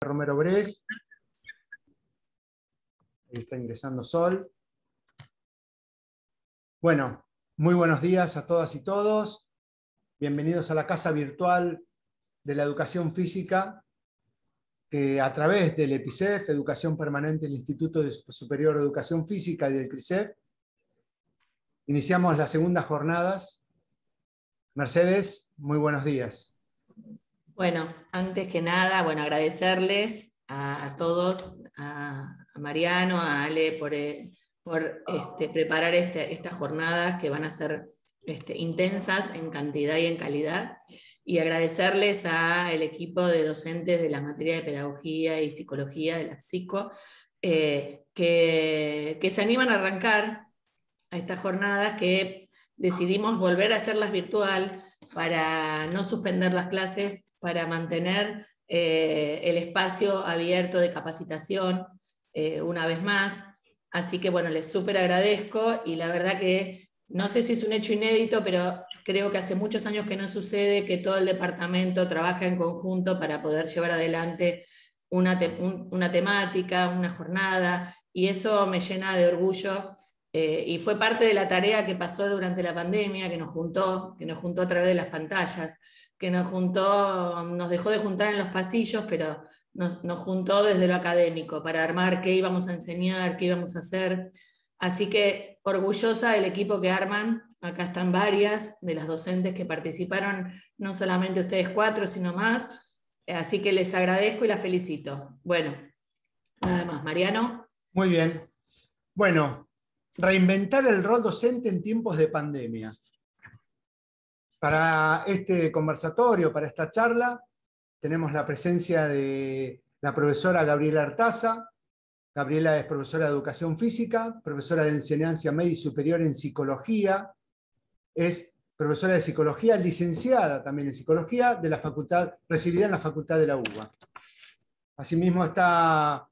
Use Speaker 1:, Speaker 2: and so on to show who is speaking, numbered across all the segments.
Speaker 1: Romero Brés. Ahí está ingresando Sol. Bueno, muy buenos días a todas y todos. Bienvenidos a la casa virtual de la educación física, que a través del EPICEF, Educación Permanente del Instituto Superior de Educación Física y del CRICEF, iniciamos las segundas jornadas. Mercedes, muy buenos días.
Speaker 2: Bueno, antes que nada, agradecerles a todos, a Mariano, a Ale, por preparar estas jornadas que van a ser intensas en cantidad y en calidad, y agradecerles al equipo de docentes de la materia de pedagogía y psicología de la Psico, que se animan a arrancar a estas jornadas, que decidimos volver a hacerlas virtual para no suspender las clases, para mantener el espacio abierto de capacitación una vez más. Así que les súper agradezco, y la verdad que no sé si es un hecho inédito, pero creo que hace muchos años que no sucede que todo el departamento trabaja en conjunto para poder llevar adelante una temática, una jornada, y eso me llena de orgullo. Y fue parte de la tarea que pasó durante la pandemia, que nos juntó a través de las pantallas, que nos dejó de juntar en los pasillos, pero nos juntó desde lo académico para armar qué íbamos a enseñar, qué íbamos a hacer. Así que orgullosa del equipo que arman. Acá están varias de las docentes que participaron, no solamente ustedes 4, sino más. Así que les agradezco y las felicito. Bueno, nada más. Mariano.
Speaker 1: Muy bien. Bueno, reinventar el rol docente en tiempos de pandemia. Para este conversatorio, para esta charla, tenemos la presencia de la profesora Gabriela Artaza. Gabriela es profesora de Educación Física, profesora de Enseñanza Media y Superior en Psicología, es profesora de Psicología, licenciada también en Psicología, de la facultad, recibida en la Facultad de la UBA. Asimismo está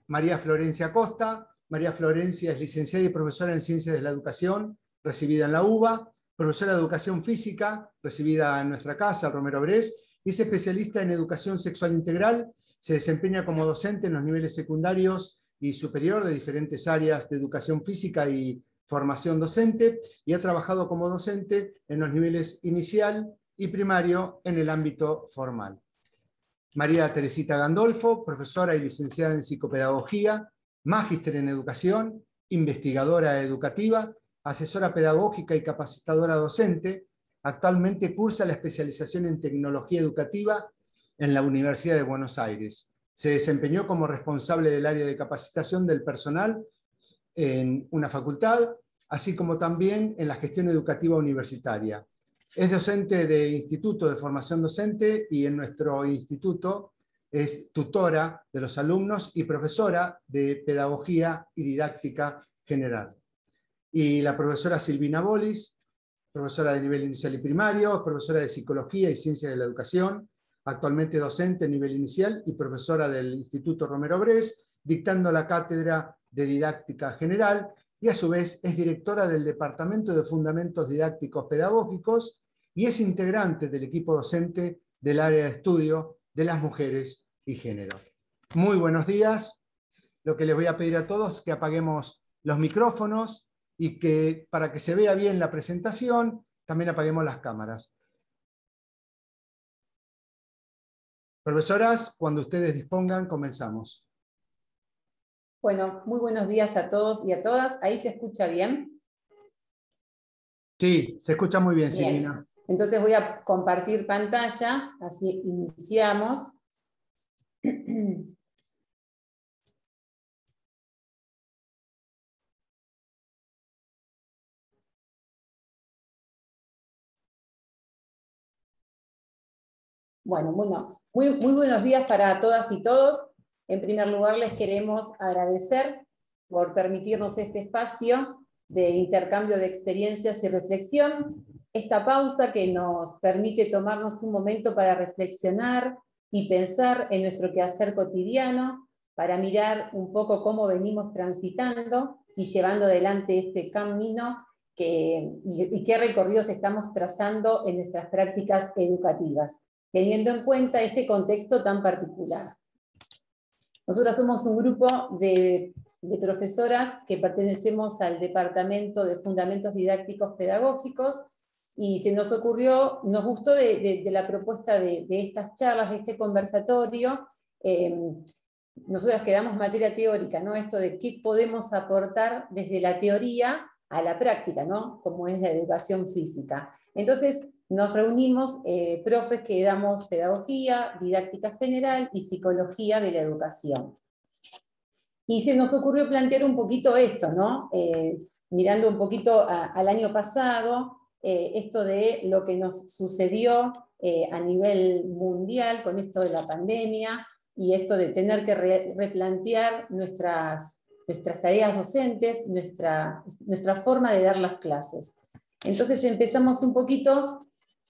Speaker 1: María Florencia Costa. María Florencia es licenciada y profesora en Ciencias de la Educación, recibida en la UBA, profesora de Educación Física, recibida en nuestra casa, Romero Brés, y es especialista en Educación Sexual Integral. Se desempeña como docente en los niveles secundarios y superior de diferentes áreas de educación física y formación docente, y ha trabajado como docente en los niveles inicial y primario en el ámbito formal. María Teresita Gandolfo, profesora y licenciada en psicopedagogía, magíster en educación, investigadora educativa, asesora pedagógica y capacitadora docente. Actualmente cursa la especialización en tecnología educativa en la Universidad de Buenos Aires. Se desempeñó como responsable del área de capacitación del personal en una facultad, así como también en la gestión educativa universitaria. Es docente de Instituto de Formación Docente, y en nuestro instituto es tutora de los alumnos y profesora de Pedagogía y Didáctica General. Y la profesora Silvina Bolis, profesora de nivel inicial y primario, profesora de Psicología y Ciencias de la Educación, actualmente docente en nivel inicial y profesora del Instituto Romero Brés, dictando la cátedra de Didáctica General, y a su vez es directora del Departamento de Fundamentos Didácticos Pedagógicos y es integrante del equipo docente del área de estudio de las mujeres y género. Muy buenos días. Lo que les voy a pedir a todos es que apaguemos los micrófonos y que, para que se vea bien la presentación, también apaguemos las cámaras. Profesoras, cuando ustedes dispongan, comenzamos.
Speaker 3: Bueno, muy buenos días a todos y a todas. ¿Ahí se escucha bien?
Speaker 1: Sí, se escucha muy bien,
Speaker 3: Bien.
Speaker 1: Silvina.
Speaker 3: Entonces voy a compartir pantalla, así iniciamos. Bueno, muy buenos días para todas y todos. En primer lugar, les queremos agradecer por permitirnos este espacio de intercambio de experiencias y reflexión, esta pausa que nos permite tomarnos un momento para reflexionar y pensar en nuestro quehacer cotidiano, para mirar un poco cómo venimos transitando y llevando adelante este camino y qué recorridos estamos trazando en nuestras prácticas educativas, teniendo en cuenta este contexto tan particular. Nosotras somos un grupo de profesoras que pertenecemos al Departamento de Fundamentos Didácticos Pedagógicos, y se nos ocurrió, nos gustó de la propuesta de estas charlas, de este conversatorio. Nosotras quedamos materia teórica, ¿no? Esto de qué podemos aportar desde la teoría a la práctica, ¿no? Como es la educación física. Entonces nos reunimos profes que damos pedagogía, didáctica general y psicología de la educación. Y se nos ocurrió plantear un poquito esto, ¿no? Mirando un poquito al año pasado, esto de lo que nos sucedió a nivel mundial con esto de la pandemia, y esto de tener que replantear nuestras tareas docentes, nuestra forma de dar las clases. Entonces empezamos un poquito,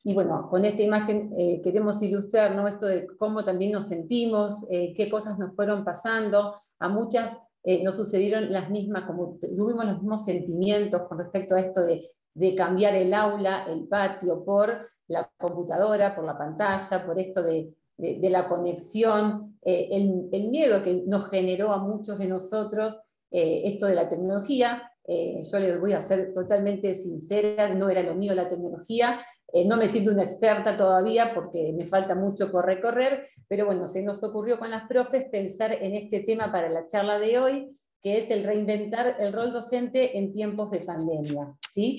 Speaker 3: y bueno, con esta imagen queremos ilustrar, ¿no? Esto de cómo también nos sentimos, qué cosas nos fueron pasando. A muchas nos sucedieron las mismas, como tuvimos los mismos sentimientos con respecto a esto de cambiar el aula, el patio, por la computadora, por la pantalla, por esto de la conexión, el miedo que nos generó a muchos de nosotros esto de la tecnología. Yo les voy a ser totalmente sincera, no era lo mío la tecnología, no me siento una experta todavía porque me falta mucho por recorrer, pero bueno, se nos ocurrió con las profes pensar en este tema para la charla de hoy, que es el reinventar el rol docente en tiempos de pandemia, ¿sí?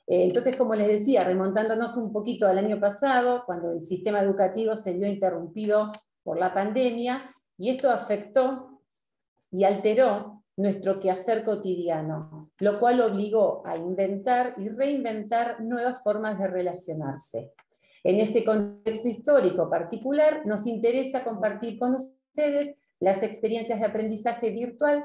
Speaker 3: Entonces, como les decía, remontándonos un poquito al año pasado, cuando el sistema educativo se vio interrumpido por la pandemia, y esto afectó y alteró nuestro quehacer cotidiano, lo cual obligó a inventar y reinventar nuevas formas de relacionarse. En este contexto histórico particular, nos interesa compartir con ustedes las experiencias de aprendizaje virtual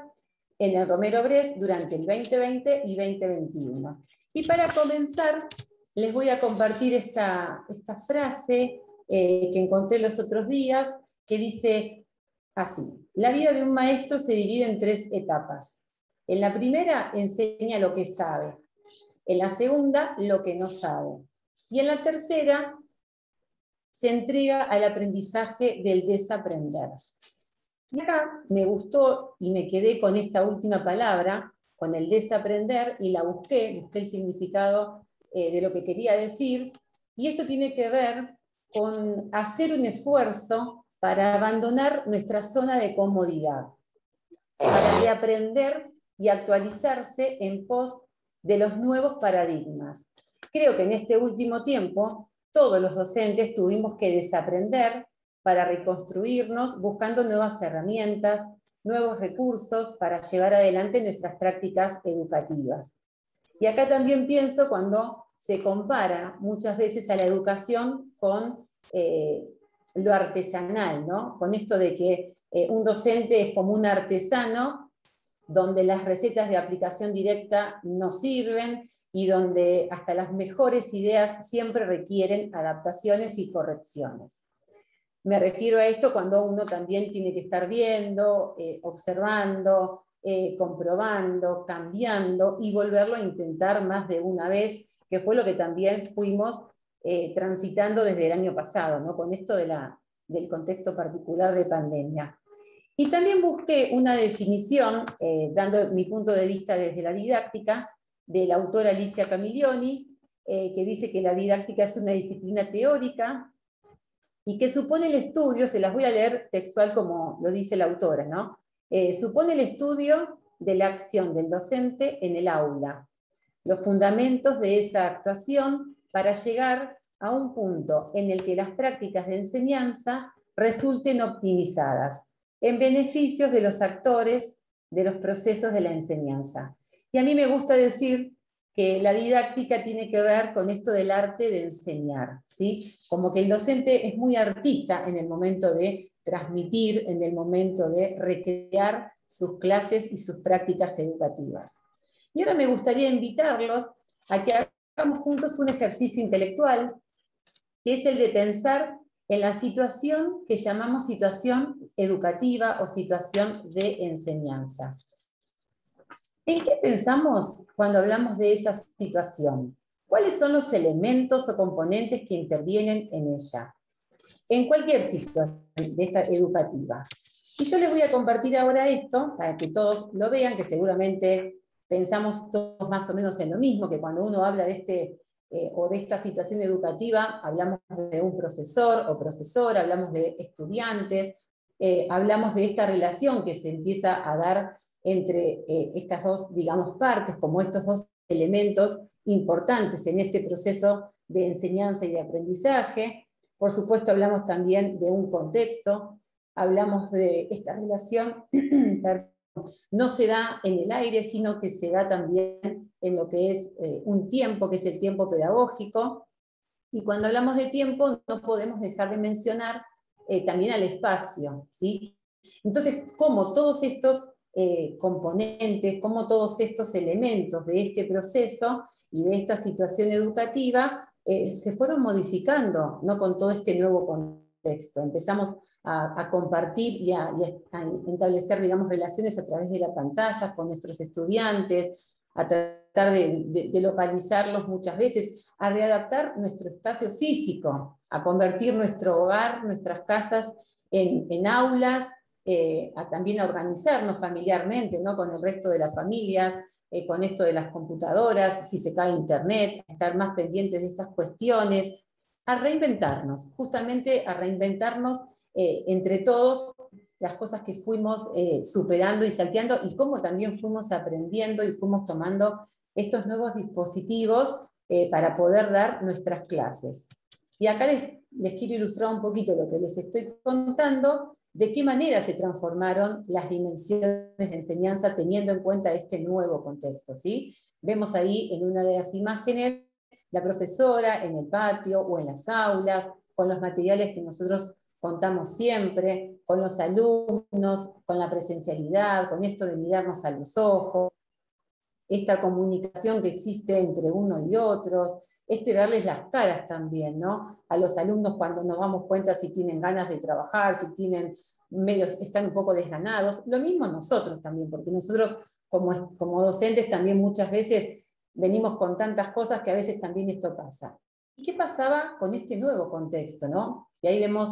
Speaker 3: en el Romero Brest durante el 2020 y 2021. Y para comenzar, les voy a compartir esta frase que encontré los otros días, que dice así: la vida de un maestro se divide en 3 etapas. En la primera enseña lo que sabe, en la segunda lo que no sabe, y en la tercera se entrega al aprendizaje del desaprender. Y acá me gustó y me quedé con esta última palabra, con el desaprender, y la busqué el significado de lo que quería decir, y esto tiene que ver con hacer un esfuerzo para abandonar nuestra zona de comodidad, para reaprender y actualizarse en pos de los nuevos paradigmas. Creo que en este último tiempo todos los docentes tuvimos que desaprender para reconstruirnos buscando nuevas herramientas, nuevos recursos para llevar adelante nuestras prácticas educativas. Y acá también pienso cuando se compara muchas veces a la educación con lo artesanal, ¿no? Con esto de que un docente es como un artesano, donde las recetas de aplicación directa no sirven y donde hasta las mejores ideas siempre requieren adaptaciones y correcciones. Me refiero a esto cuando uno también tiene que estar viendo, observando, comprobando, cambiando y volverlo a intentar más de una vez, que fue lo que también fuimos transitando desde el año pasado, ¿no? Con esto del contexto particular de pandemia. Y también busqué una definición, dando mi punto de vista desde la didáctica, de la autora Alicia Camiglioni, que dice que la didáctica es una disciplina teórica y que supone el estudio, se las voy a leer textual como lo dice la autora, ¿no? Supone el estudio de la acción del docente en el aula, los fundamentos de esa actuación para llegar a un punto en el que las prácticas de enseñanza resulten optimizadas, en beneficios de los actores de los procesos de la enseñanza. Y a mí me gusta decir que la didáctica tiene que ver con esto del arte de enseñar, ¿sí? Como que el docente es muy artista en el momento de transmitir, en el momento de recrear sus clases y sus prácticas educativas. Y ahora me gustaría invitarlos a que hagamos juntos un ejercicio intelectual, que es el de pensar en la situación que llamamos situación educativa o situación de enseñanza. ¿En qué pensamos cuando hablamos de esa situación? ¿Cuáles son los elementos o componentes que intervienen en ella? En cualquier situación de esta educativa. Y yo les voy a compartir ahora esto, para que todos lo vean, que seguramente pensamos todos más o menos en lo mismo, que cuando uno habla de o de esta situación educativa, hablamos de un profesor o profesora, hablamos de estudiantes, hablamos de esta relación que se empieza a dar entre estas dos, digamos, partes, como estos dos elementos importantes en este proceso de enseñanza y de aprendizaje. Por supuesto, hablamos también de un contexto, hablamos de esta relación, no se da en el aire, sino que se da también en lo que es un tiempo, que es el tiempo pedagógico. Y cuando hablamos de tiempo, no podemos dejar de mencionar también al espacio, ¿sí? Entonces, cómo todos estos componentes, cómo todos estos elementos de este proceso y de esta situación educativa se fueron modificando, ¿no? Con todo este nuevo contexto. Empezamos a compartir y a establecer, digamos, relaciones a través de la pantalla con nuestros estudiantes, a tratar de localizarlos muchas veces, a readaptar nuestro espacio físico, a convertir nuestro hogar, nuestras casas en aulas, también a organizarnos familiarmente, ¿no? Con el resto de las familias, con esto de las computadoras, si se cae internet, a estar más pendientes de estas cuestiones, a reinventarnos, justamente a reinventarnos entre todos las cosas que fuimos superando y salteando, y cómo también fuimos aprendiendo y fuimos tomando estos nuevos dispositivos para poder dar nuestras clases. Y acá les quiero ilustrar un poquito lo que les estoy contando, de qué manera se transformaron las dimensiones de enseñanza teniendo en cuenta este nuevo contexto, ¿sí? Vemos ahí en una de las imágenes la profesora en el patio o en las aulas, con los materiales que nosotros contamos siempre, con los alumnos, con la presencialidad, con esto de mirarnos a los ojos, esta comunicación que existe entre uno y otros, darles las caras también, ¿no? A los alumnos cuando nos damos cuenta si tienen ganas de trabajar, si tienen están un poco desganados. Lo mismo nosotros también, porque nosotros como docentes también muchas veces venimos con tantas cosas que a veces también esto pasa. ¿Y qué pasaba con este nuevo contexto, no? Y ahí vemos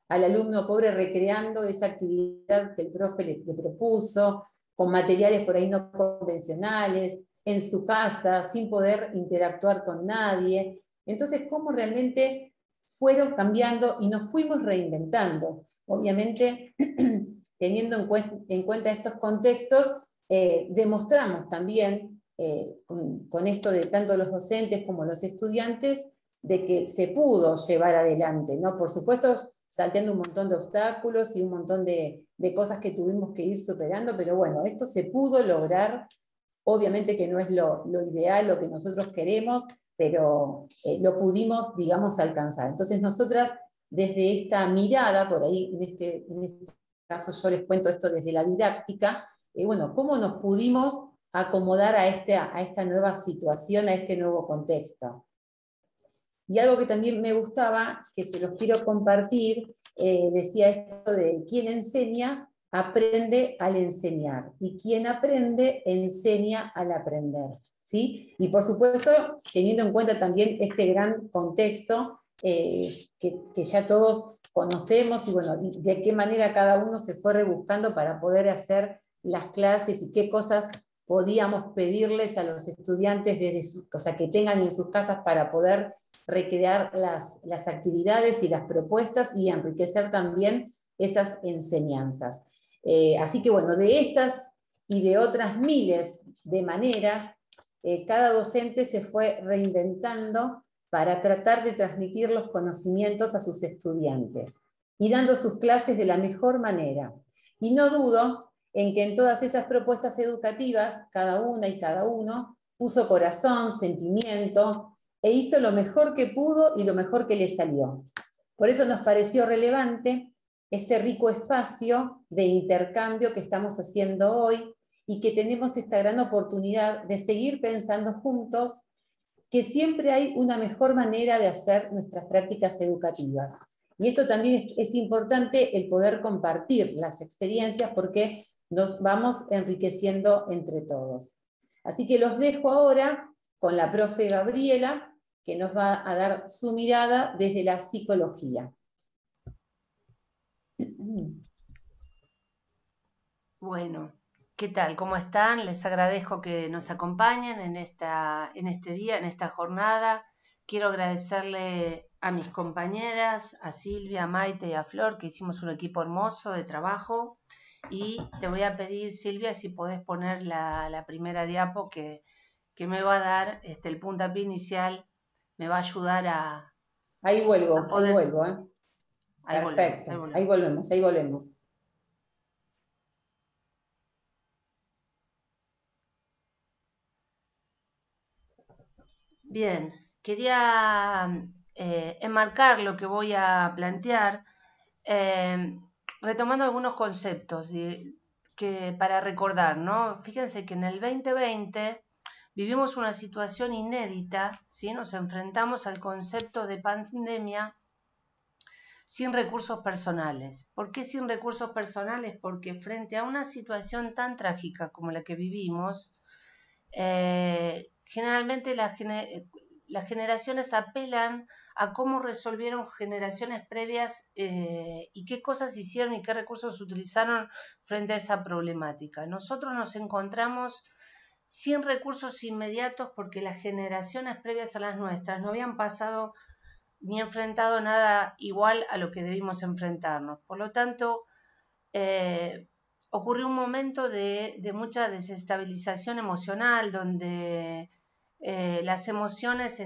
Speaker 3: al alumno pobre recreando esa actividad que el profe le propuso, con materiales por ahí no convencionales, en su casa, sin poder interactuar con nadie. Entonces, ¿cómo realmente fueron cambiando y nos fuimos reinventando? Obviamente, teniendo en cuenta estos contextos, demostramos también, con esto de tanto los docentes como los estudiantes, de que se pudo llevar adelante, ¿no? Por supuesto, salteando un montón de obstáculos y un montón de cosas que tuvimos que ir superando, pero bueno, esto se pudo lograr. Obviamente que no es lo ideal, lo que nosotros queremos, pero lo pudimos, digamos, alcanzar. Entonces nosotras, desde esta mirada, por ahí en este caso yo les cuento esto desde la didáctica, bueno, cómo nos pudimos acomodar a esta nueva situación, a este nuevo contexto. Y algo que también me gustaba, que se los quiero compartir, decía esto de quien enseña, aprende al enseñar, y quien aprende, enseña al aprender, ¿sí? Y por supuesto, teniendo en cuenta también este gran contexto que ya todos conocemos, y bueno, y de qué manera cada uno se fue rebuscando para poder hacer las clases, y qué cosas podíamos pedirles a los estudiantes o sea, que tengan en sus casas para poder recrear las actividades y las propuestas y enriquecer también esas enseñanzas. Así que bueno, de estas y de otras miles de maneras, cada docente se fue reinventando para tratar de transmitir los conocimientos a sus estudiantes y dando sus clases de la mejor manera. Y no dudo en que en todas esas propuestas educativas, cada una y cada uno puso corazón, sentimiento, e hizo lo mejor que pudo y lo mejor que le salió. Por eso nos pareció relevante este rico espacio de intercambio que estamos haciendo hoy y que tenemos esta gran oportunidad de seguir pensando juntos que siempre hay una mejor manera de hacer nuestras prácticas educativas. Y esto también es importante, el poder compartir las experiencias, porque nos vamos enriqueciendo entre todos. Así que los dejo ahora con la profe Gabriela, que nos va a dar su mirada desde la psicología.
Speaker 4: Bueno, ¿qué tal? ¿Cómo están? Les agradezco que nos acompañen en este día, en esta jornada. Quiero agradecerle a mis compañeras, a Silvia, a Maite y a Flor, que hicimos un equipo hermoso de trabajo. Y te voy a pedir, Silvia, si podés poner la primera diapo que me va a dar el puntapié inicial, me va a ayudar a
Speaker 3: Ahí vuelvo, ahí
Speaker 4: poder...
Speaker 3: vuelvo, ¿eh?
Speaker 4: Ahí volvemos,
Speaker 3: Perfecto,
Speaker 4: ahí volvemos.
Speaker 3: ahí volvemos, ahí volvemos.
Speaker 4: Bien, quería enmarcar lo que voy a plantear retomando algunos conceptos para recordar, ¿no? Fíjense que en el 2020 vivimos una situación inédita, ¿sí? Nos enfrentamos al concepto de pandemia sin recursos personales. ¿Por qué sin recursos personales? Porque frente a una situación tan trágica como la que vivimos, generalmente las generaciones apelan a cómo resolvieron generaciones previas y qué cosas hicieron y qué recursos utilizaron frente a esa problemática. Nosotros nos encontramos sin recursos inmediatos porque las generaciones previas a las nuestras no habían pasado ni enfrentado nada igual a lo que debimos enfrentarnos. Por lo tanto, ocurrió un momento de mucha desestabilización emocional, donde las emociones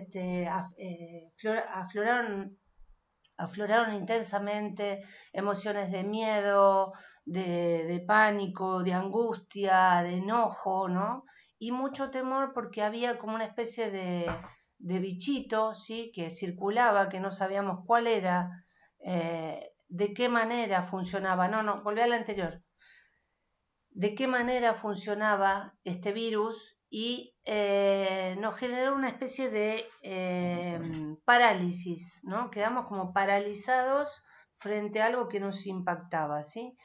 Speaker 4: afloraron intensamente, emociones de miedo, de pánico, de angustia, de enojo, ¿no? Y mucho temor porque había como una especie de bichito, ¿sí? Que circulaba, que no sabíamos cuál era, de qué manera funcionaba. No, volví a la anterior. De qué manera funcionaba este virus y nos generó una especie de parálisis, ¿no? Quedamos como paralizados frente a algo que nos impactaba, ¿sí?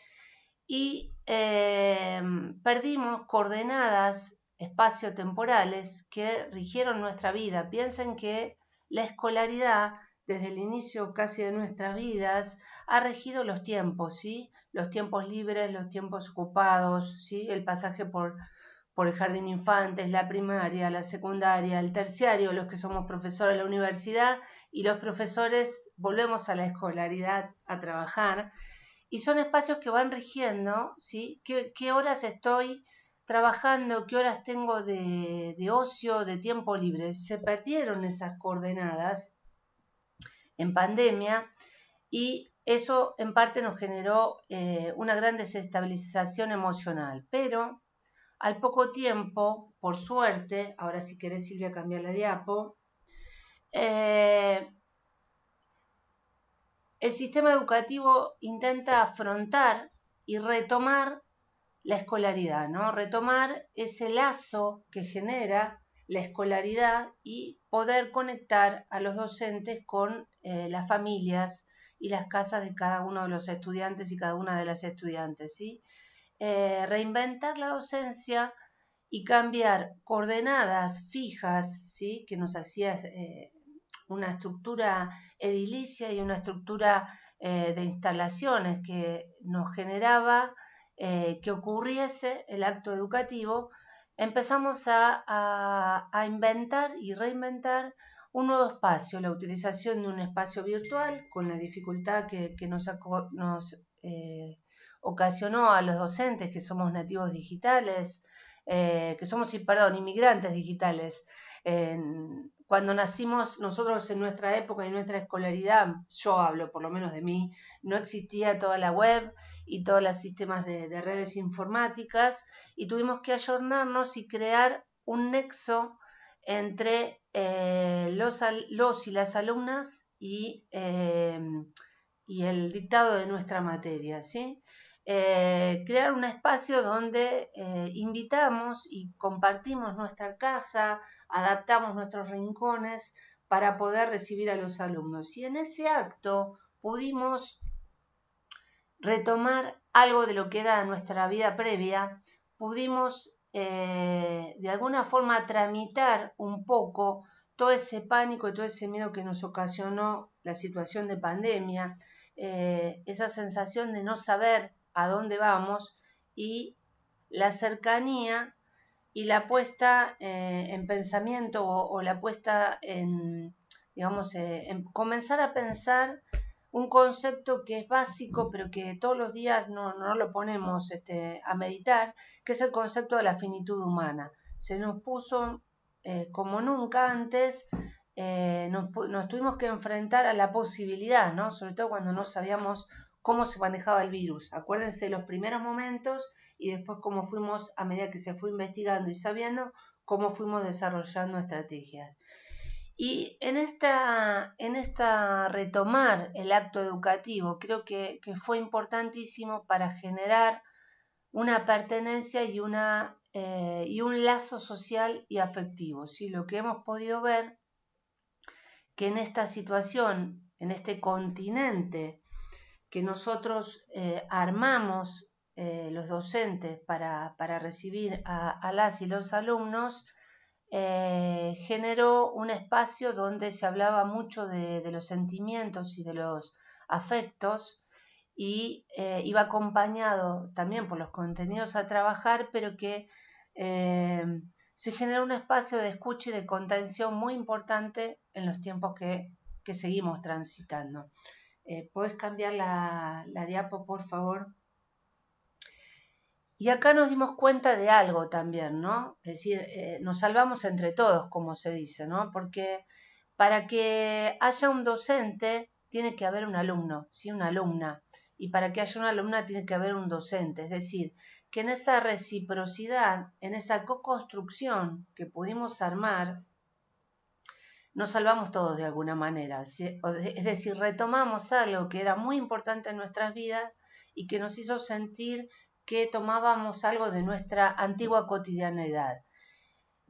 Speaker 4: Y perdimos coordenadas espaciotemporales que rigieron nuestra vida. Piensen que la escolaridad, desde el inicio casi de nuestras vidas, ha regido los tiempos, ¿sí? Los tiempos libres, los tiempos ocupados, ¿sí? El pasaje por el jardín de infantes, la primaria, la secundaria, el terciario, los que somos profesores de la universidad y los profesores volvemos a la escolaridad a trabajar. Y son espacios que van rigiendo, ¿sí? ¿Qué horas estoy trabajando? ¿Qué horas tengo de ocio, de tiempo libre? Se perdieron esas coordenadas en pandemia y eso en parte nos generó una gran desestabilización emocional. Pero al poco tiempo, por suerte, ahora si querés Silvia cambiar la diapo, el sistema educativo intenta afrontar y retomar la escolaridad, ¿no? Retomar ese lazo que genera la escolaridad y poder conectar a los docentes con las familias y las casas de cada uno de los estudiantes y cada una de las estudiantes, ¿sí? Reinventar la docencia y cambiar coordenadas fijas, ¿sí? Que nos hacía una estructura edilicia y una estructura de instalaciones que nos generaba que ocurriese el acto educativo, empezamos a inventar y reinventar un nuevo espacio, la utilización de un espacio virtual con la dificultad que nos ocasionó a los docentes que somos nativos digitales, inmigrantes digitales. Cuando nacimos nosotros en nuestra época y nuestra escolaridad, yo hablo por lo menos de mí, no existía toda la web y todos los sistemas de redes informáticas y tuvimos que ayornarnos y crear un nexo entre los y las alumnas y el dictado de nuestra materia, ¿sí? Crear un espacio donde invitamos y compartimos nuestra casa, adaptamos nuestros rincones para poder recibir a los alumnos. Y en ese acto pudimos retomar algo de lo que era nuestra vida previa, pudimos de alguna forma tramitar un poco todo ese pánico y todo ese miedo que nos ocasionó la situación de pandemia, esa sensación de no saber a dónde vamos y la cercanía y la puesta en pensamiento o la puesta en, digamos, en comenzar a pensar un concepto que es básico, pero que todos los días no lo ponemos a meditar, que es el concepto de la finitud humana. Se nos puso como nunca antes, nos tuvimos que enfrentar a la posibilidad, ¿no? Sobre todo cuando no sabíamos cómo se manejaba el virus. Acuérdense los primeros momentos y después cómo fuimos, a medida que se fue investigando y sabiendo, cómo fuimos desarrollando estrategias. Y en esta retomar el acto educativo, creo que fue importantísimo para generar una pertenencia y un lazo social y afectivo, ¿sí? Lo que hemos podido ver que en esta situación, en este continente que nosotros armamos los docentes para recibir a las y los alumnos, generó un espacio donde se hablaba mucho de los sentimientos y de los afectos y iba acompañado también por los contenidos a trabajar, pero que se generó un espacio de escucha y de contención muy importante en los tiempos que seguimos transitando. ¿Podés cambiar la diapo, por favor? Y acá nos dimos cuenta de algo también, ¿no? Es decir, nos salvamos entre todos, como se dice, ¿no? Porque para que haya un docente tiene que haber un alumno, ¿sí? Una alumna. Y para que haya una alumna tiene que haber un docente. Es decir, que en esa reciprocidad, en esa co-construcción que pudimos armar, nos salvamos todos de alguna manera. ¿Sí? Es decir, retomamos algo que era muy importante en nuestras vidas y que nos hizo sentir que tomábamos algo de nuestra antigua cotidianeidad.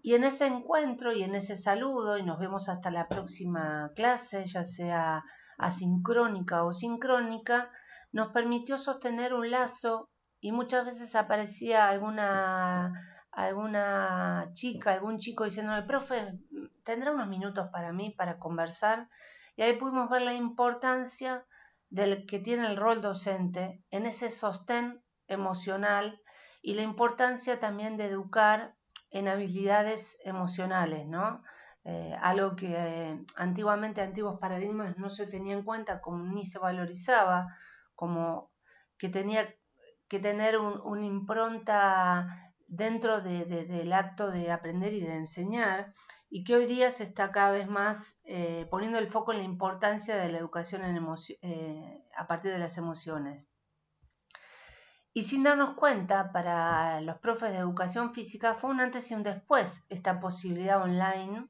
Speaker 4: Y en ese encuentro y en ese saludo, y nos vemos hasta la próxima clase, ya sea asincrónica o sincrónica, nos permitió sostener un lazo y muchas veces aparecía alguna chica, algún chico diciéndole, profe, ¿tendrá unos minutos para mí, para conversar? Y ahí pudimos ver la importancia del que tiene el rol docente en ese sostén emocional y la importancia también de educar en habilidades emocionales, ¿no? Algo que antiguamente, antiguos paradigmas no se tenía en cuenta, como ni se valorizaba, como que tenía que tener una impronta dentro del acto de aprender y de enseñar, y que hoy día se está cada vez más poniendo el foco en la importancia de la educación a partir de las emociones. Y sin darnos cuenta, para los profes de educación física fue un antes y un después esta posibilidad online,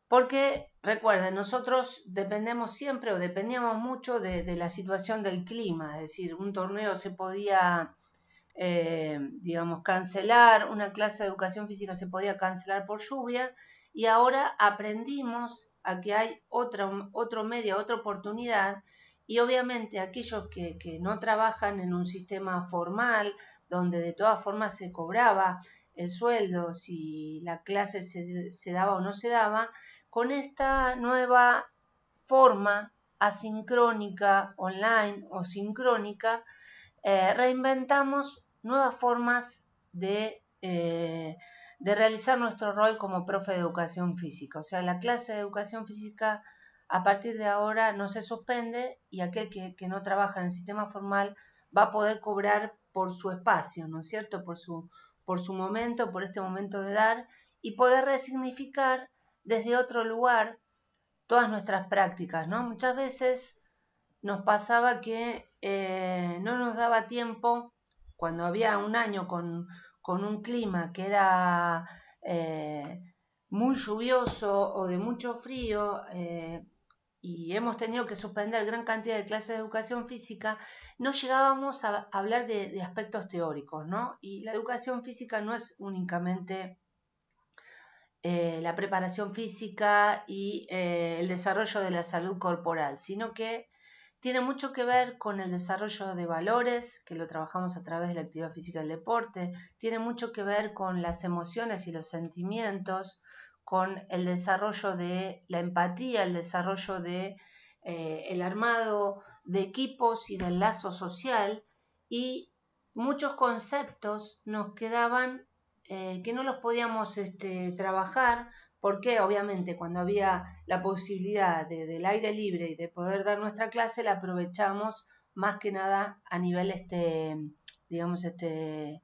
Speaker 4: porque recuerden, nosotros dependemos siempre o dependíamos mucho de la situación del clima, es decir, un torneo se podía, digamos, cancelar, una clase de educación física se podía cancelar por lluvia, y ahora aprendimos a que hay otro medio, otra oportunidad. Y obviamente aquellos que no trabajan en un sistema formal, donde de todas formas se cobraba el sueldo, si la clase se daba o no se daba, con esta nueva forma asincrónica, online o sincrónica, reinventamos nuevas formas de realizar nuestro rol como profe de educación física. O sea, la clase de educación física a partir de ahora no se suspende y aquel que no trabaja en el sistema formal va a poder cobrar por su espacio, ¿no es cierto? Por su momento, por este momento de dar, y poder resignificar desde otro lugar todas nuestras prácticas, ¿no? Muchas veces nos pasaba que no nos daba tiempo, cuando había un año con un clima que era muy lluvioso o de mucho frío, y hemos tenido que suspender gran cantidad de clases de educación física, no llegábamos a hablar de aspectos teóricos, ¿no? Y la educación física no es únicamente la preparación física y el desarrollo de la salud corporal, sino que tiene mucho que ver con el desarrollo de valores, que lo trabajamos a través de la actividad física y el deporte, tiene mucho que ver con las emociones y los sentimientos, con el desarrollo de la empatía, el desarrollo de el armado de equipos y del lazo social, y muchos conceptos nos quedaban que no los podíamos trabajar, porque obviamente cuando había la posibilidad del aire libre y de poder dar nuestra clase, la aprovechamos más que nada a nivel, digamos, de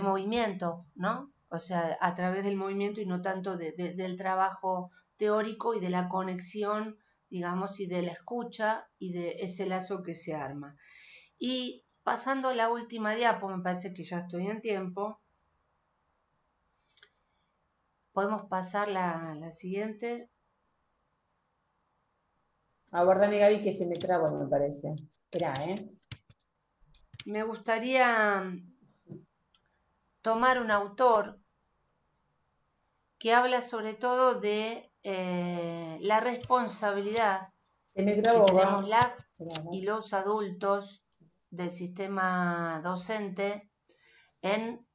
Speaker 4: movimiento, ¿no? O sea, a través del movimiento y no tanto del trabajo teórico y de la conexión, digamos, y de la escucha y de ese lazo que se arma. Y pasando a la última diapo, me parece que ya estoy en tiempo. Podemos pasar la siguiente.
Speaker 3: Aguárdame, Gaby, que se me traba, me parece. Esperá,
Speaker 4: Me gustaría tomar un autor que habla sobre todo de la responsabilidad
Speaker 3: se me
Speaker 4: que
Speaker 3: trabó,
Speaker 4: tenemos las
Speaker 3: Esperá,
Speaker 4: y los adultos del sistema docente en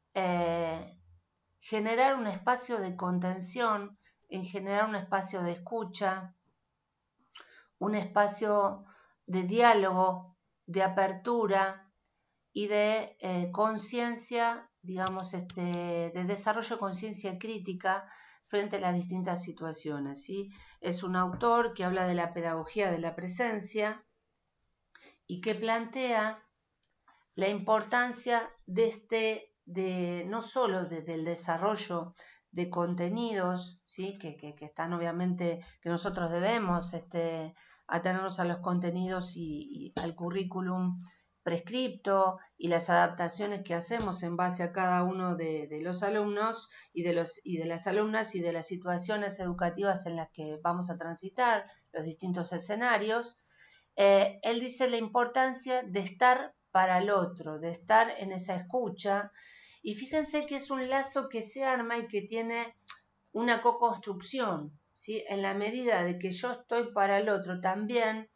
Speaker 4: generar un espacio de contención, en generar un espacio de escucha, un espacio de diálogo, de apertura y de conciencia, digamos, de desarrollo de conciencia crítica frente a las distintas situaciones, ¿sí? Es un autor que habla de la pedagogía de la presencia y que plantea la importancia de no solo del desarrollo de contenidos, ¿sí? que están obviamente, que nosotros debemos atenernos a los contenidos y al currículum prescripto y las adaptaciones que hacemos en base a cada uno de los alumnos y de las alumnas y de las situaciones educativas en las que vamos a transitar, los distintos escenarios. Él dice la importancia de estar para el otro, de estar en esa escucha. Y fíjense que es un lazo que se arma y que tiene una co-construcción, ¿sí? En la medida de que yo estoy para el otro también,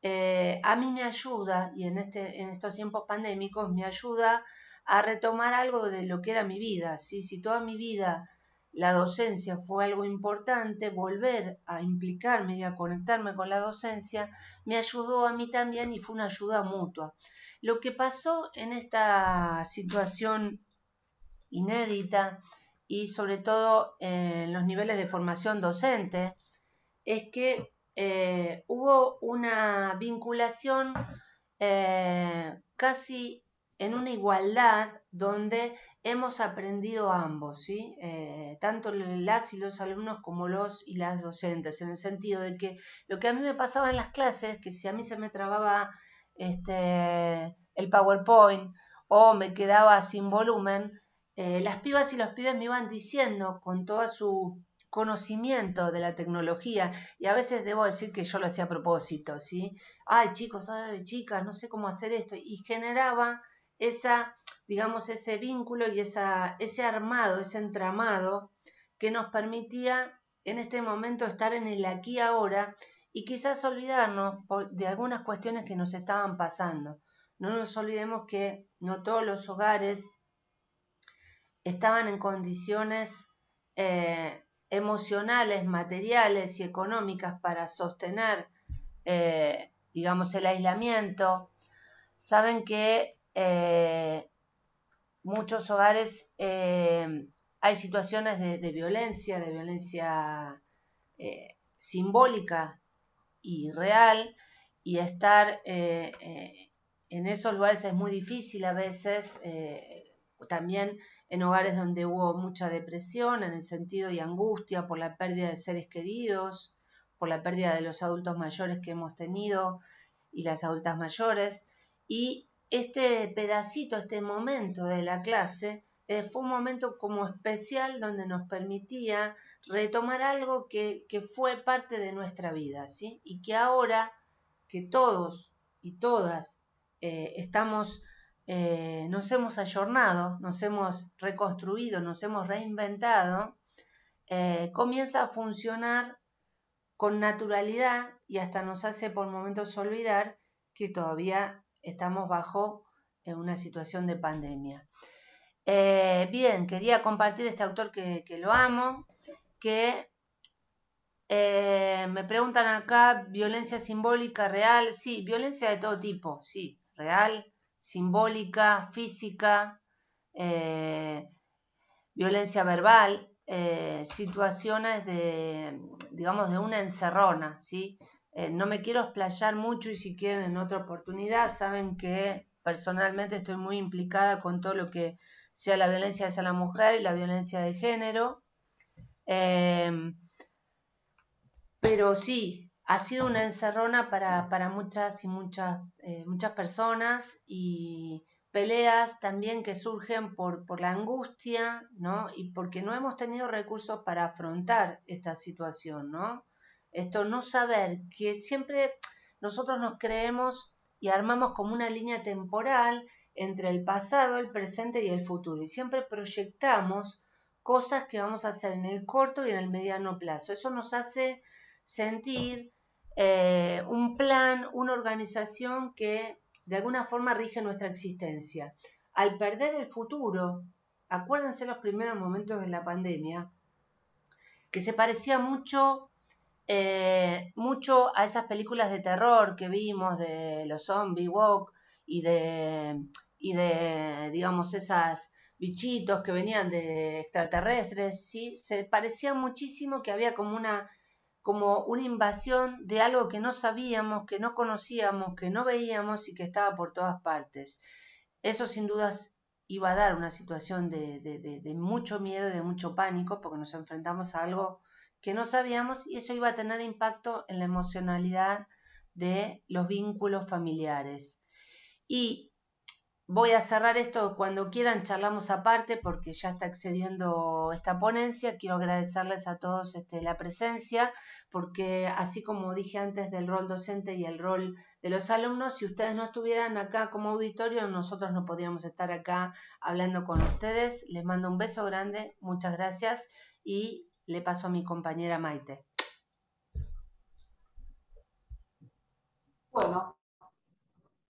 Speaker 4: a mí me ayuda, y en estos tiempos pandémicos me ayuda a retomar algo de lo que era mi vida, ¿sí? Si toda mi vida la docencia fue algo importante, volver a implicarme y a conectarme con la docencia me ayudó a mí también y fue una ayuda mutua. Lo que pasó en esta situación inédita y sobre todo en los niveles de formación docente es que hubo una vinculación casi en una igualdad donde hemos aprendido ambos, ¿sí? Tanto las y los alumnos como los y las docentes, en el sentido de que lo que a mí me pasaba en las clases, que si a mí se me trababa el PowerPoint o me quedaba sin volumen, las pibas y los pibes me iban diciendo con toda su conocimiento de la tecnología, y a veces debo decir que yo lo hacía a propósito, ¿sí? Ay, chicos, ay, chicas, no sé cómo hacer esto, y generaba digamos, ese vínculo y ese armado, ese entramado que nos permitía en este momento estar en el aquí y ahora y quizás olvidarnos de algunas cuestiones que nos estaban pasando. No nos olvidemos que no todos los hogares estaban en condiciones emocionales, materiales y económicas para sostener, digamos, el aislamiento. Saben que muchos hogares hay situaciones de violencia simbólica y real, y estar en esos lugares es muy difícil a veces, también en hogares donde hubo mucha depresión en el sentido y angustia por la pérdida de seres queridos, por la pérdida de los adultos mayores que hemos tenido y las adultas mayores. Y este pedacito, este momento de la clase, fue un momento como especial donde nos permitía retomar algo que fue parte de nuestra vida, ¿sí? Y que ahora que todos y todas nos hemos ayornado, nos hemos reconstruido, nos hemos reinventado, comienza a funcionar con naturalidad y hasta nos hace por momentos olvidar que todavía estamos bajo una situación de pandemia. Bien, quería compartir este autor que lo amo, que me preguntan acá, violencia simbólica, real, sí, violencia de todo tipo, sí, real, simbólica, física, violencia verbal, situaciones de, digamos, de una encerrona, ¿sí? No me quiero explayar mucho y si quieren en otra oportunidad, saben que personalmente estoy muy implicada con todo lo que sea la violencia hacia la mujer y la violencia de género. Pero sí, ha sido una encerrona para muchas y muchas personas y peleas también que surgen por la angustia, ¿no? Y porque no hemos tenido recursos para afrontar esta situación, ¿no? Esto no saber que siempre nosotros nos creemos y armamos como una línea temporal entre el pasado, el presente y el futuro. Y siempre proyectamos cosas que vamos a hacer en el corto y en el mediano plazo. Eso nos hace sentir un plan, una organización que de alguna forma rige nuestra existencia. Al perder el futuro, acuérdense los primeros momentos de la pandemia, que se parecía mucho a esas películas de terror que vimos de los zombie walk y de digamos, esas bichitos que venían de extraterrestres, ¿sí? Se parecía muchísimo, que había como una invasión de algo que no sabíamos, que no conocíamos, que no veíamos y que estaba por todas partes. Eso sin dudas iba a dar una situación de mucho miedo y de mucho pánico, porque nos enfrentamos a algo que no sabíamos y eso iba a tener impacto en la emocionalidad de los vínculos familiares. Y voy a cerrar esto, cuando quieran charlamos aparte porque ya está excediendo esta ponencia. Quiero agradecerles a todos la presencia, porque así como dije antes del rol docente y el rol de los alumnos, si ustedes no estuvieran acá como auditorio, nosotros no podríamos estar acá hablando con ustedes. Les mando un beso grande, muchas gracias y le paso a mi compañera Maite.
Speaker 5: Bueno,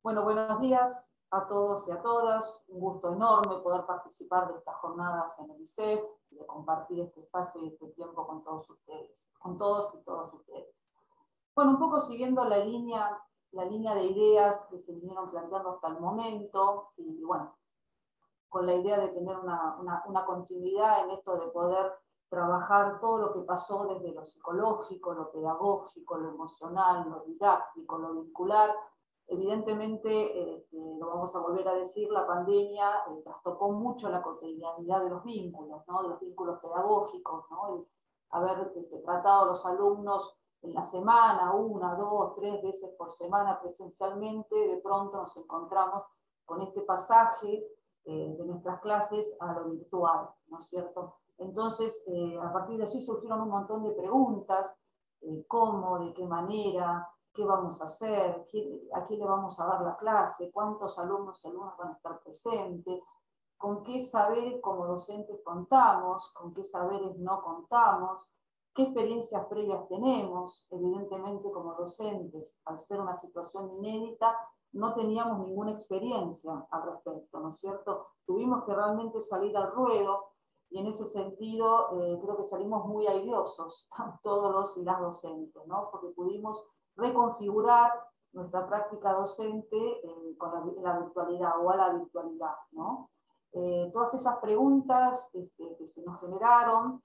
Speaker 5: buenos días a todos y a todas. Un gusto enorme poder participar de estas jornadas en el ISEF y de compartir este espacio y este tiempo con todos ustedes, con todos y todas ustedes. Bueno, un poco siguiendo la línea de ideas que se vinieron planteando hasta el momento, y bueno, con la idea de tener una continuidad en esto de poder trabajar todo lo que pasó desde lo psicológico, lo pedagógico, lo emocional, lo didáctico, lo vincular. Evidentemente, lo vamos a volver a decir, la pandemia trastocó mucho la cotidianidad de los vínculos, ¿no? De los vínculos pedagógicos, ¿no? El haber tratado a los alumnos en la semana, 1, 2, 3 veces por semana presencialmente, de pronto nos encontramos con este pasaje de nuestras clases a lo virtual, ¿no es cierto? Entonces, a partir de allí surgieron un montón de preguntas, cómo, de qué manera, qué vamos a hacer, a quién le vamos a dar la clase, cuántos alumnos y alumnas van a estar presentes, con qué saberes como docentes contamos, con qué saberes no contamos, qué experiencias previas tenemos. Evidentemente, como docentes, al ser una situación inédita, no teníamos ninguna experiencia al respecto, ¿no es cierto? Tuvimos que realmente salir al ruedo y en ese sentido creo que salimos muy airiosos, todos los y las docentes, ¿no? Porque pudimos reconfigurar nuestra práctica docente con la virtualidad o a la virtualidad, ¿no? Todas esas preguntas que se nos generaron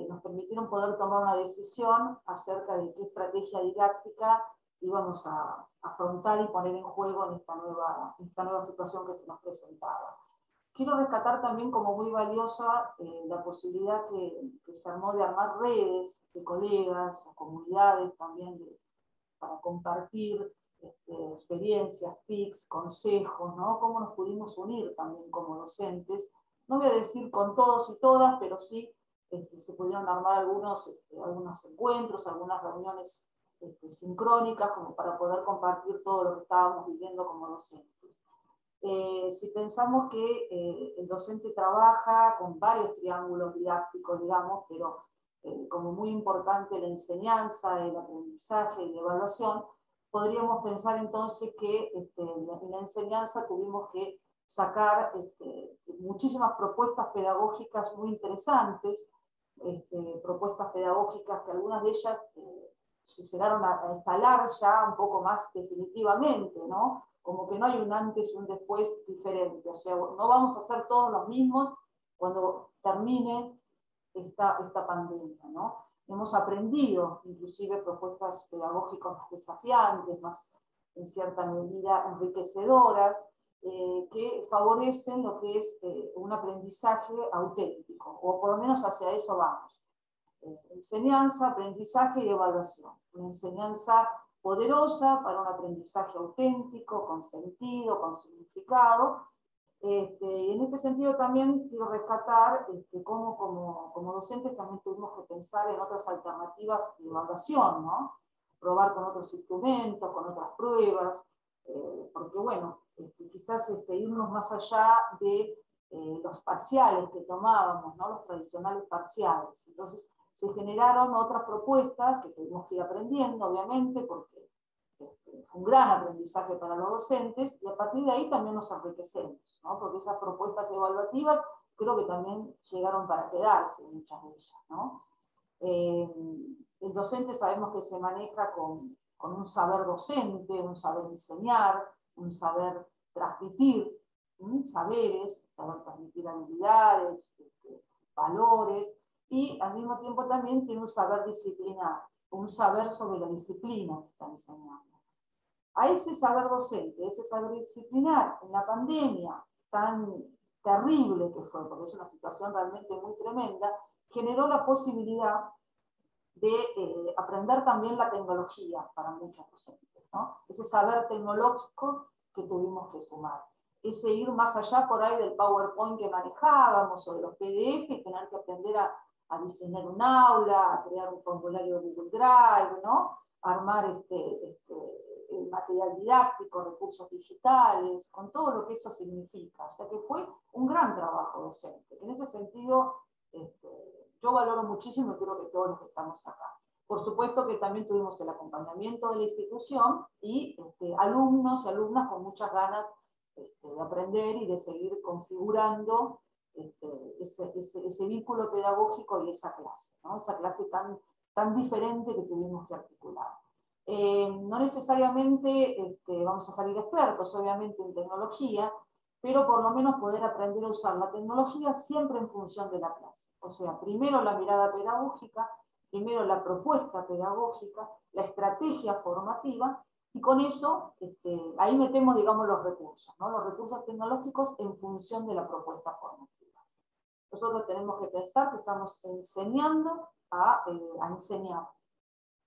Speaker 5: nos permitieron poder tomar una decisión acerca de qué estrategia didáctica íbamos a afrontar y poner en juego en esta nueva situación que se nos presentaba. Quiero rescatar también como muy valiosa la posibilidad que se armó de armar redes de colegas, comunidades también para compartir experiencias, tips, consejos, ¿no? Cómo nos pudimos unir también como docentes. No voy a decir con todos y todas, pero sí se pudieron armar algunos encuentros, algunas reuniones sincrónicas, como para poder compartir todo lo que estábamos viviendo como docentes. Si pensamos que el docente trabaja con varios triángulos didácticos, digamos, pero como muy importante la enseñanza, el aprendizaje y la evaluación, podríamos pensar entonces que en la enseñanza tuvimos que sacar muchísimas propuestas pedagógicas muy interesantes, propuestas pedagógicas que algunas de ellas se llegaron a instalar ya un poco más definitivamente, ¿no? como que no hay un antes y un después diferente, o sea, no vamos a ser todos los mismos cuando termine esta pandemia, ¿no? Hemos aprendido, inclusive, propuestas pedagógicas más desafiantes, más en cierta medida enriquecedoras, que favorecen lo que es un aprendizaje auténtico, o por lo menos hacia eso vamos. Enseñanza, aprendizaje y evaluación. Una enseñanza poderosa para un aprendizaje auténtico, con sentido, con significado. Y en este sentido también quiero rescatar cómo como docentes también tuvimos que pensar en otras alternativas de evaluación, ¿no? Probar con otros instrumentos, con otras pruebas, porque bueno, quizás irnos más allá de los parciales que tomábamos, ¿no? Los tradicionales parciales. Entonces se generaron otras propuestas que tuvimos que ir aprendiendo, obviamente, porque fue un gran aprendizaje para los docentes, y a partir de ahí también nos enriquecemos, ¿no? Porque esas propuestas evaluativas creo que también llegaron para quedarse, muchas de ellas, ¿no? El docente sabemos que se maneja con un saber docente, un saber enseñar, un saber transmitir saberes, saber transmitir habilidades, valores, y al mismo tiempo también tiene un saber disciplinar, un saber sobre la disciplina que está enseñando. A ese saber docente, ese saber disciplinar, en la pandemia tan terrible que fue, porque es una situación realmente muy tremenda, generó la posibilidad de aprender también la tecnología para muchos docentes, ¿no? Ese saber tecnológico que tuvimos que sumar. Ese ir más allá por ahí del PowerPoint que manejábamos o de los PDF, y tener que aprender a diseñar un aula, a crear un formulario de Google Drive, ¿no? Armar el material didáctico, recursos digitales, con todo lo que eso significa. O sea que fue un gran trabajo docente. En ese sentido, yo valoro muchísimo, y creo que todos los que estamos acá. Por supuesto que también tuvimos el acompañamiento de la institución y alumnos y alumnas con muchas ganas de aprender y de seguir configurando ese vínculo pedagógico y esa clase, ¿no? Esa clase tan diferente que tuvimos que articular. No necesariamente vamos a salir expertos, obviamente, en tecnología, pero por lo menos poder aprender a usar la tecnología siempre en función de la clase. O sea, primero la mirada pedagógica, primero la propuesta pedagógica, la estrategia formativa, y con eso ahí metemos, digamos, los recursos, ¿no? Los recursos tecnológicos en función de la propuesta formativa. Nosotros tenemos que pensar que estamos enseñando a enseñar.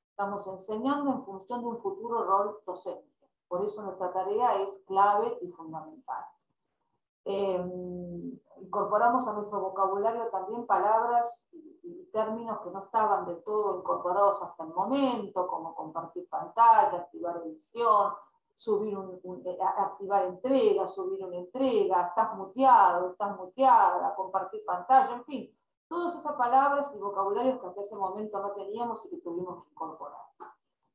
Speaker 5: Estamos enseñando en función de un futuro rol docente. Por eso nuestra tarea es clave y fundamental. Incorporamos a nuestro vocabulario también palabras y términos que no estaban del todo incorporados hasta el momento, como compartir pantalla, activar edición, activar entrega, subir una entrega, estás muteado, estás muteada, compartir pantalla, en fin, todas esas palabras y vocabularios que hasta ese momento no teníamos y que tuvimos que incorporar.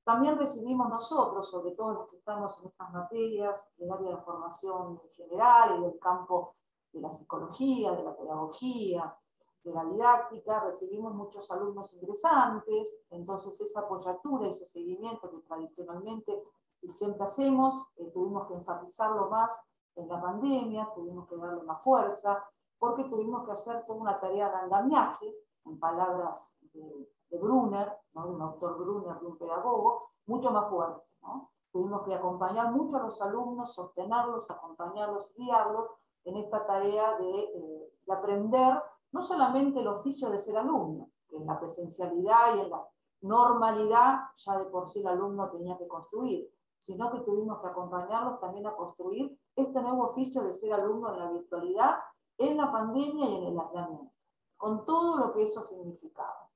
Speaker 5: También recibimos nosotros, sobre todo los que estamos en estas materias, del área de formación general y del campo de la psicología, de la pedagogía, de la didáctica, recibimos muchos alumnos ingresantes, entonces esa apoyatura, ese seguimiento que tradicionalmente y siempre hacemos, tuvimos que enfatizarlo más en la pandemia, tuvimos que darle más fuerza, porque tuvimos que hacer toda una tarea de andamiaje, en palabras de Brunner, ¿no? De un autor Brunner, de un pedagogo, mucho más fuerte, ¿no? Tuvimos que acompañar mucho a los alumnos, sostenerlos, acompañarlos, guiarlos en esta tarea de aprender no solamente el oficio de ser alumno, que en la presencialidad y en la normalidad ya de por sí el alumno tenía que construir, sino que tuvimos que acompañarlos también a construir este nuevo oficio de ser alumno en la virtualidad, en la pandemia y en el aislamiento, con todo lo que eso significaba.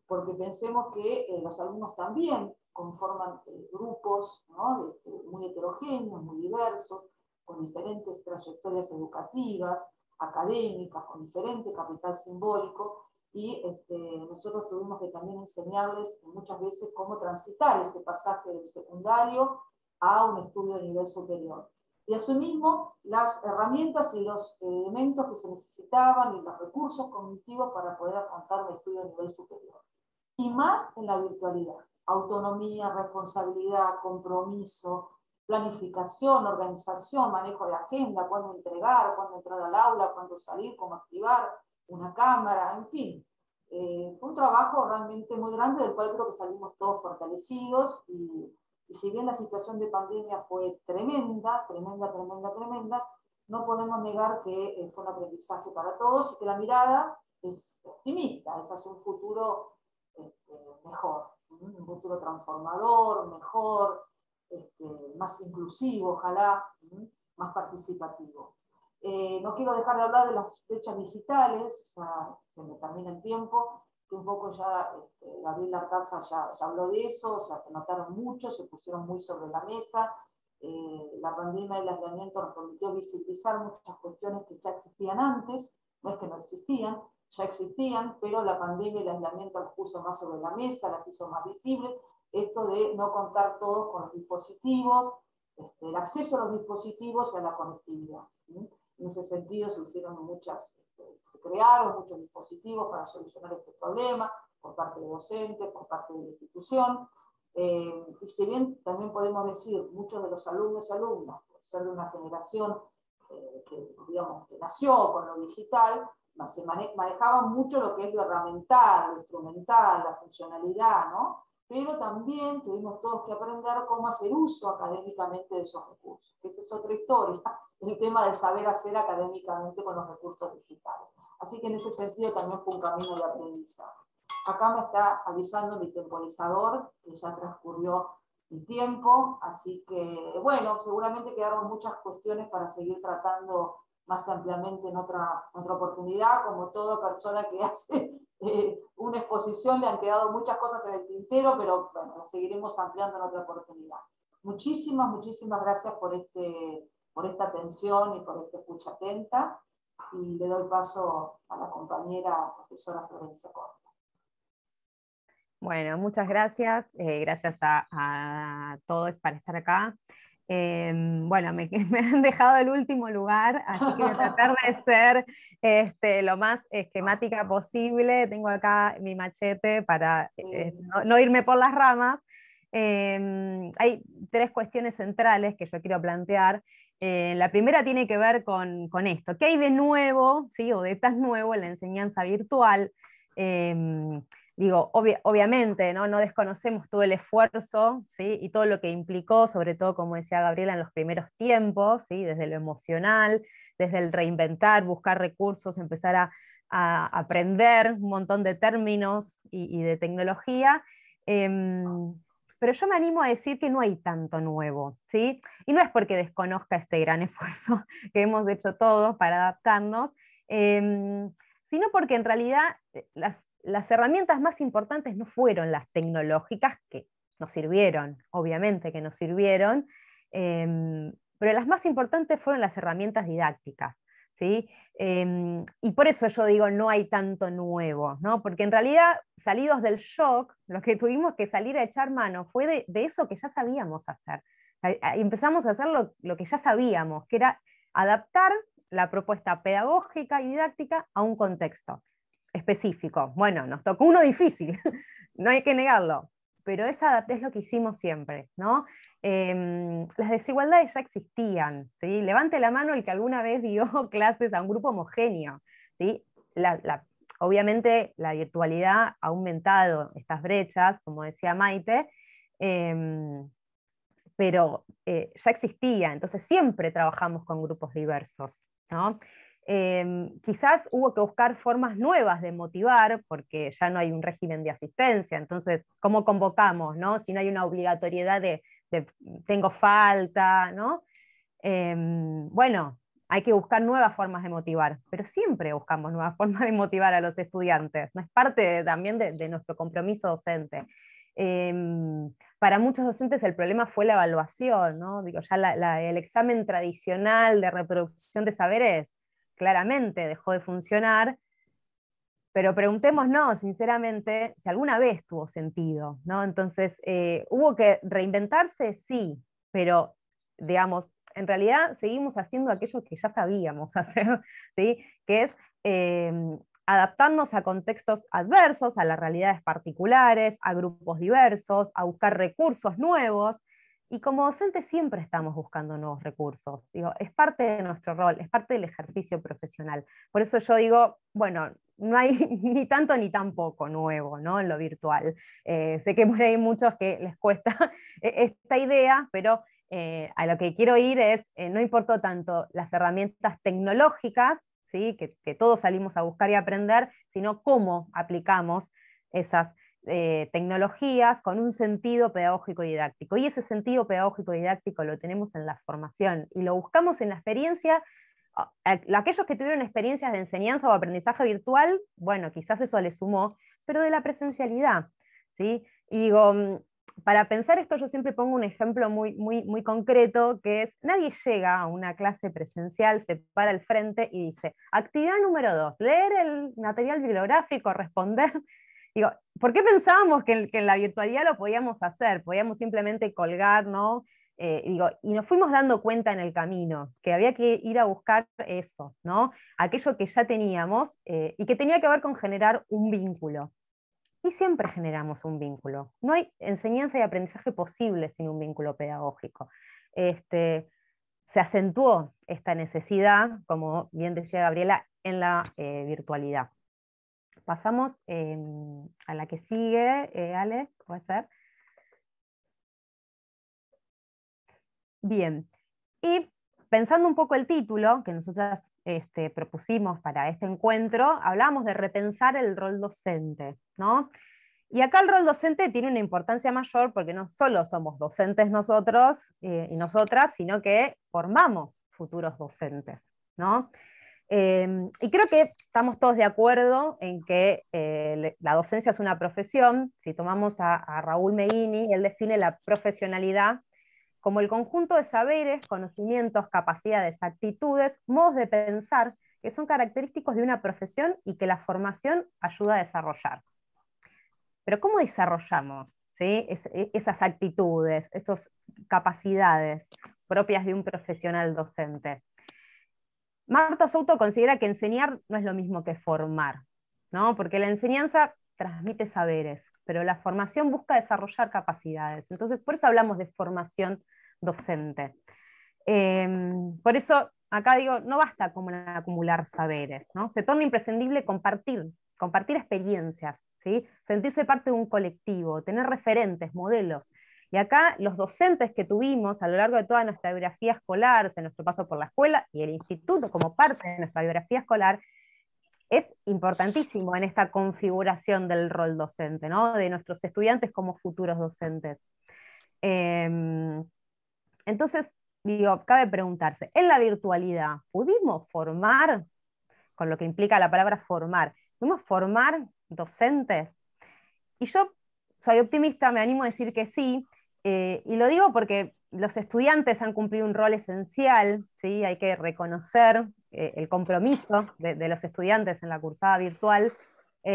Speaker 5: Porque pensemos que los alumnos también conforman grupos, ¿no? Muy heterogéneos, muy diversos, con diferentes trayectorias educativas, académicas, con diferente capital simbólico, y nosotros tuvimos que también enseñarles muchas veces cómo transitar ese pasaje del secundario a un estudio de nivel superior. Y asimismo, las herramientas y los elementos que se necesitaban y los recursos cognitivos para poder afrontar un estudio de nivel superior. Y más en la virtualidad. Autonomía, responsabilidad, compromiso, planificación, organización, manejo de agenda, cuándo entregar, cuándo entrar al aula, cuándo salir, cómo activar una cámara, en fin. Fue un trabajo realmente muy grande del cual creo que salimos todos fortalecidos y si bien la situación de pandemia fue tremenda, no podemos negar que fue un aprendizaje para todos y que la mirada es optimista, es hacia un futuro mejor, un futuro transformador, mejor, más inclusivo, ojalá, más participativo. No quiero dejar de hablar de las brechas digitales, ya se me termina el tiempo, que un poco ya Gabriel Artaza ya habló de eso, o sea, se notaron mucho, se pusieron muy sobre la mesa. La pandemia y el aislamiento nos permitió visibilizar muchas cuestiones que ya existían antes, no es que no existían, ya existían, pero la pandemia y el aislamiento las puso más sobre la mesa, las hizo más visibles. Esto de no contar todos con los dispositivos, el acceso a los dispositivos y a la conectividad. En ese sentido se hicieron se crearon muchos dispositivos para solucionar este problema por parte de docentes, por parte de la institución. Y si bien también podemos decir, muchos de los alumnos y alumnas, por ser de una generación digamos, que nació con lo digital, se manejaban mucho lo que es lo herramental, lo instrumental, la funcionalidad, ¿no? Pero también tuvimos todos que aprender cómo hacer uso académicamente de esos recursos. Esa es otra historia, el tema del saber hacer académicamente con los recursos digitales. Así que en ese sentido también fue un camino de aprendizaje. Acá me está avisando mi temporizador, que ya transcurrió mi tiempo, así que, bueno, seguramente quedaron muchas cuestiones para seguir tratando más ampliamente en otra oportunidad. Como toda persona que hace una exposición, le han quedado muchas cosas en el tintero, pero bueno, las seguiremos ampliando en otra oportunidad. Muchísimas gracias por esta atención y por esta escucha atenta, y le doy paso a la compañera profesora Florencia Corta.
Speaker 6: Bueno, muchas gracias. Gracias a todos para estar acá. Bueno, me han dejado el último lugar, así que voy a tratar de ser lo más esquemática posible. Tengo acá mi machete para no irme por las ramas. Hay tres cuestiones centrales que yo quiero plantear. La primera tiene que ver con esto. ¿Qué hay de nuevo, ¿sí? O de tan nuevo en la enseñanza virtual? Digo, obviamente, ¿no? No desconocemos todo el esfuerzo, ¿sí? Y todo lo que implicó, sobre todo, como decía Gabriela, en los primeros tiempos, ¿sí? Desde lo emocional, desde el reinventar, buscar recursos, empezar a aprender un montón de términos y de tecnología. Pero yo me animo a decir que no hay tanto nuevo, ¿sí? Y no es porque desconozca este gran esfuerzo que hemos hecho todos para adaptarnos, sino porque en realidad las herramientas más importantes no fueron las tecnológicas, que nos sirvieron, obviamente que nos sirvieron, pero las más importantes fueron las herramientas didácticas, ¿sí? Y por eso yo digo, no hay tanto nuevo, ¿no? Porque en realidad, salidos del shock, lo que tuvimos que salir a echar mano fue de eso que ya sabíamos hacer. Empezamos a hacer lo que ya sabíamos, que era adaptar la propuesta pedagógica y didáctica a un contexto específico. Bueno, nos tocó uno difícil, no hay que negarlo, pero es lo que hicimos siempre, ¿no? Las desigualdades ya existían, ¿sí? Levante la mano el que alguna vez dio clases a un grupo homogéneo, ¿sí? Obviamente la virtualidad ha aumentado estas brechas, como decía Maite, pero ya existía, entonces siempre trabajamos con grupos diversos, ¿no? Quizás hubo que buscar formas nuevas de motivar, porque ya no hay un régimen de asistencia, entonces, ¿cómo convocamos, no? Si no hay una obligatoriedad de tengo falta, ¿no? Bueno, hay que buscar nuevas formas de motivar, pero siempre buscamos nuevas formas de motivar a los estudiantes, ¿no? Es parte también de nuestro compromiso docente. Para muchos docentes el problema fue la evaluación, ¿no? Digo, ya el examen tradicional de reproducción de saberes claramente dejó de funcionar, pero preguntémonos sinceramente si alguna vez tuvo sentido, ¿no? Entonces, ¿hubo que reinventarse? Sí, pero, digamos, en realidad seguimos haciendo aquello que ya sabíamos hacer, ¿sí? Que es adaptarnos a contextos adversos, a las realidades particulares, a grupos diversos, a buscar recursos nuevos. Y como docentes siempre estamos buscando nuevos recursos. Digo, es parte de nuestro rol, es parte del ejercicio profesional. Por eso yo digo, bueno, no hay ni tanto ni tan poco nuevo, ¿no?, en lo virtual. Sé que por ahí hay muchos que les cuesta esta idea, pero a lo que quiero ir es, no importó tanto las herramientas tecnológicas, ¿sí?, que todos salimos a buscar y aprender, sino cómo aplicamos esas tecnologías con un sentido pedagógico y didáctico. Y ese sentido pedagógico y didáctico lo tenemos en la formación y lo buscamos en la experiencia. Aquellos que tuvieron experiencias de enseñanza o aprendizaje virtual, bueno, quizás eso les sumó, pero de la presencialidad, ¿sí? Y digo, para pensar esto yo siempre pongo un ejemplo muy concreto, que es, nadie llega a una clase presencial, se para al frente y dice, actividad número 2, leer el material bibliográfico, responder. Digo, ¿por qué pensábamos que en la virtualidad lo podíamos hacer? Podíamos simplemente colgar, ¿no? Y nos fuimos dando cuenta en el camino que había que ir a buscar eso, ¿no? Aquello que ya teníamos y que tenía que ver con generar un vínculo. Y siempre generamos un vínculo. No hay enseñanza y aprendizaje posible sin un vínculo pedagógico. Se acentuó esta necesidad, como bien decía Gabriela, en la virtualidad. Pasamos a la que sigue, Ale, ¿puede ser? Bien, y pensando un poco el título que nosotras propusimos para este encuentro, hablábamos de repensar el rol docente, ¿no? Y acá el rol docente tiene una importancia mayor porque no solo somos docentes nosotros y nosotras, sino que formamos futuros docentes, ¿no? Y creo que estamos todos de acuerdo en que la docencia es una profesión. Si tomamos a Raúl Meghini, él define la profesionalidad como el conjunto de saberes, conocimientos, capacidades, actitudes, modos de pensar que son característicos de una profesión y que la formación ayuda a desarrollar. Pero ¿cómo desarrollamos, ¿sí?, esas actitudes, esas capacidades propias de un profesional docente? Marta Souto considera que enseñar no es lo mismo que formar, ¿no? Porque la enseñanza transmite saberes, pero la formación busca desarrollar capacidades. Entonces, por eso hablamos de formación docente. Por eso, acá digo, no basta como acumular saberes, ¿no? Se torna imprescindible compartir experiencias, ¿sí? Sentirse parte de un colectivo, tener referentes, modelos. Y acá los docentes que tuvimos a lo largo de toda nuestra biografía escolar, en nuestro paso por la escuela y el instituto como parte de nuestra biografía escolar, es importantísimo en esta configuración del rol docente, ¿no?, de nuestros estudiantes como futuros docentes. Entonces, digo, cabe preguntarse, en la virtualidad, ¿pudimos formar, con lo que implica la palabra formar, pudimos formar docentes? Y yo soy optimista, me animo a decir que sí, y lo digo porque los estudiantes han cumplido un rol esencial, ¿sí? Hay que reconocer el compromiso de los estudiantes en la cursada virtual, y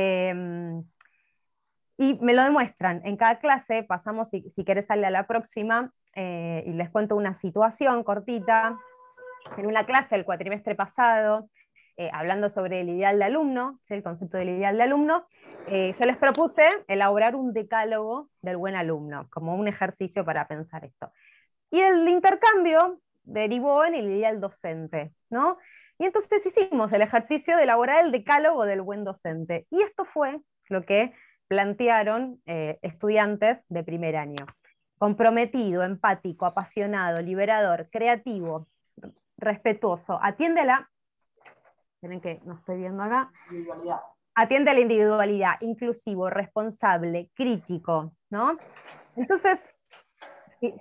Speaker 6: me lo demuestran. En cada clase pasamos, si querés salir a la próxima, y les cuento una situación cortita. En una clase el cuatrimestre pasado, hablando sobre el ideal de alumno, ¿sí?, el concepto del ideal de alumno, yo les propuse elaborar un decálogo del buen alumno, como un ejercicio para pensar esto. Y el intercambio derivó en el ideal docente, ¿no? Y entonces hicimos el ejercicio de elaborar el decálogo del buen docente. Y esto fue lo que plantearon estudiantes de primer año. Comprometido, empático, apasionado, liberador, creativo, respetuoso, atiende a la... Esperen que no estoy viendo acá.
Speaker 5: Individualidad.
Speaker 6: Atiende a la individualidad, inclusivo, responsable, crítico, ¿no? Entonces,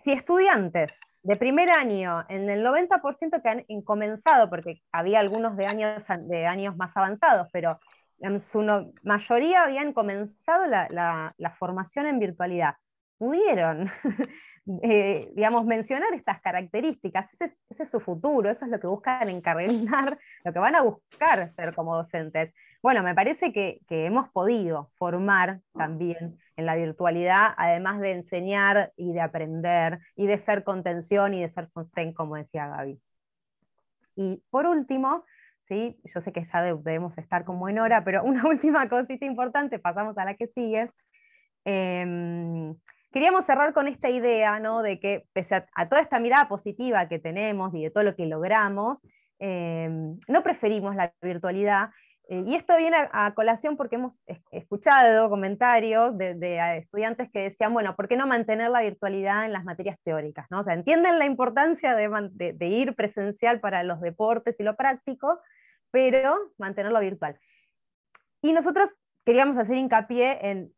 Speaker 6: si estudiantes de primer año, en el 90% que han comenzado, porque había algunos de años más avanzados, pero en su mayoría habían comenzado la formación en virtualidad, pudieron digamos, mencionar estas características. Ese es su futuro, eso es lo que buscan encarrilar, lo que van a buscar ser como docentes. Bueno, me parece que hemos podido formar también en la virtualidad, además de enseñar y de aprender, y de ser contención y de ser sostén, como decía Gaby. Y por último, ¿sí?, yo sé que ya debemos estar como en hora, pero una última cosita importante, pasamos a la que sigue. queríamos cerrar con esta idea, ¿no? De que pese a toda esta mirada positiva que tenemos y de todo lo que logramos, no preferimos la virtualidad. Y esto viene a colación porque hemos escuchado comentarios de estudiantes que decían, bueno, ¿por qué no mantener la virtualidad en las materias teóricas, ¿no? O sea, entienden la importancia de ir presencial para los deportes y lo práctico, pero mantenerlo virtual. Y nosotros queríamos hacer hincapié en,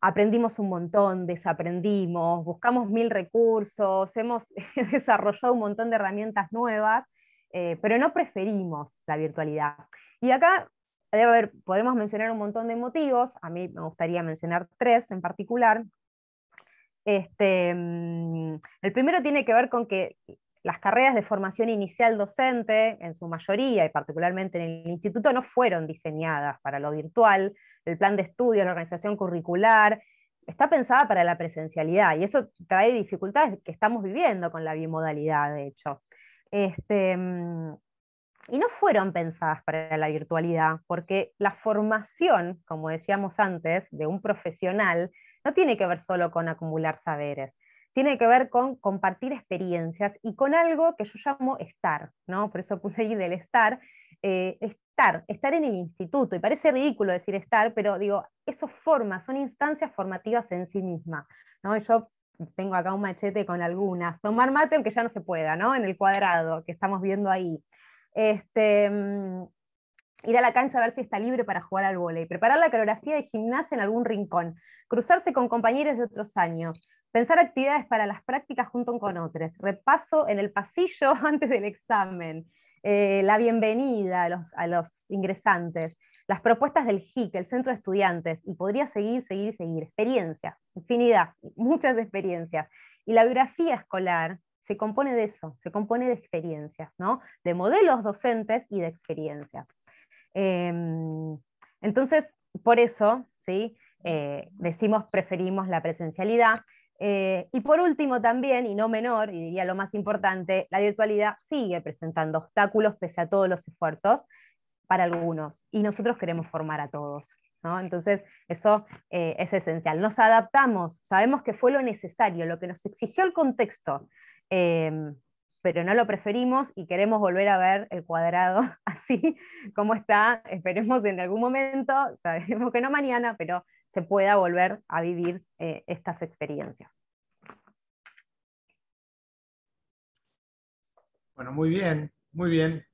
Speaker 6: aprendimos un montón, desaprendimos, buscamos 1000 recursos, hemos desarrollado un montón de herramientas nuevas, pero no preferimos la virtualidad. Y acá podemos mencionar un montón de motivos, a mí me gustaría mencionar 3 en particular. El primero tiene que ver con que las carreras de formación inicial docente, en su mayoría, y particularmente en el instituto, no fueron diseñadas para lo virtual. El plan de estudio, la organización curricular, está pensada para la presencialidad, y eso trae dificultades que estamos viviendo con la bimodalidad, de hecho. Y no fueron pensadas para la virtualidad, porque la formación, como decíamos antes, de un profesional, no tiene que ver solo con acumular saberes, tiene que ver con compartir experiencias y con algo que yo llamo estar, ¿no? Por eso puse ahí del estar, estar en el instituto, y parece ridículo decir estar, pero digo, eso son instancias formativas en sí mismas, ¿no? Yo tengo acá un machete con algunas, tomar mate aunque ya no se pueda, ¿no? En el cuadrado que estamos viendo ahí. Ir a la cancha a ver si está libre para jugar al vóley, preparar la coreografía de gimnasia en algún rincón, cruzarse con compañeros de otros años, pensar actividades para las prácticas junto con otros, repaso en el pasillo antes del examen, la bienvenida a los ingresantes, las propuestas del HIC, el centro de estudiantes, y podría seguir, experiencias, infinidad, muchas experiencias. Y la biografía escolar se compone de eso, se compone de experiencias, ¿no? De modelos docentes y de experiencias. Entonces, por eso, ¿sí? Preferimos la presencialidad. Y por último también, y no menor, y diría lo más importante, la virtualidad sigue presentando obstáculos pese a todos los esfuerzos para algunos, y nosotros queremos formar a todos, ¿no? Entonces, eso es esencial. Nos adaptamos, sabemos que fue lo necesario, lo que nos exigió el contexto, pero no lo preferimos y queremos volver a ver el cuadrado así como está. Esperemos en algún momento, sabemos que no mañana, pero se pueda volver a vivir estas experiencias.
Speaker 1: Bueno, muy bien, muy bien.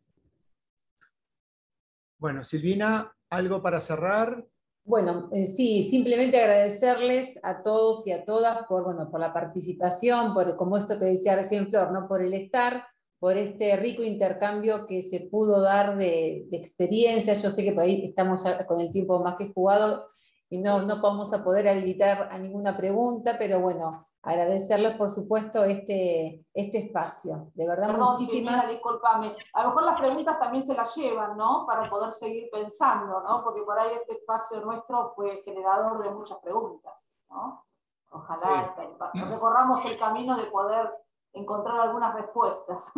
Speaker 1: Bueno, Silvina, ¿algo para cerrar?
Speaker 3: Bueno, sí, simplemente agradecerles a todos y a todas por la participación, como esto que decía recién Flor, ¿no? Por el estar, por este rico intercambio que se pudo dar de experiencias. Yo sé que por ahí estamos ya con el tiempo más que jugado y no vamos a poder habilitar a ninguna pregunta, pero bueno, agradecerles por supuesto este espacio. De verdad,
Speaker 5: perdón,
Speaker 3: muchísimas...
Speaker 5: Silvina, discúlpame. A lo mejor las preguntas también se las llevan, ¿no? Para poder seguir pensando, ¿no? Porque por ahí este espacio nuestro fue generador de muchas preguntas, ¿no? Ojalá recorramos el camino de poder encontrar algunas respuestas.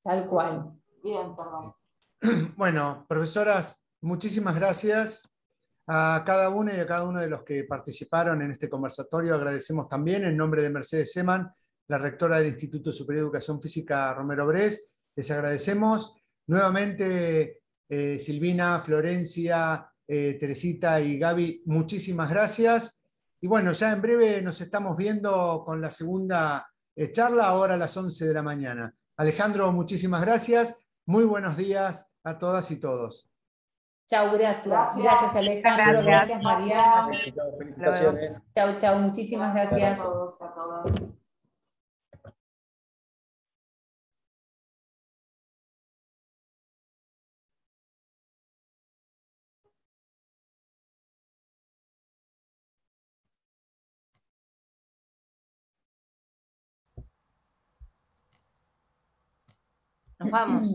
Speaker 3: Tal cual.
Speaker 5: Bien, perdón.
Speaker 1: Bueno, profesoras, muchísimas gracias. A cada una y a cada uno de los que participaron en este conversatorio agradecemos también en nombre de Mercedes Seman, la rectora del Instituto Superior de Educación Física Romero Brés. Les agradecemos nuevamente, Silvina, Florencia, Teresita y Gaby, muchísimas gracias. Y bueno, ya en breve nos estamos viendo con la segunda charla, ahora a las 11 de la mañana. Alejandro, muchísimas gracias. Muy buenos días a todas y todos.
Speaker 3: Chau, gracias. Gracias, Alejandro. Gracias, Mariana.
Speaker 7: Felicitaciones.
Speaker 3: Chau, muchísimas gracias.
Speaker 5: A todos, a todas.
Speaker 4: Nos vamos.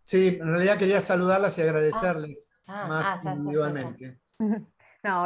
Speaker 1: Sí, en realidad quería saludarlas y agradecerles más
Speaker 4: está,
Speaker 1: individualmente.
Speaker 6: No,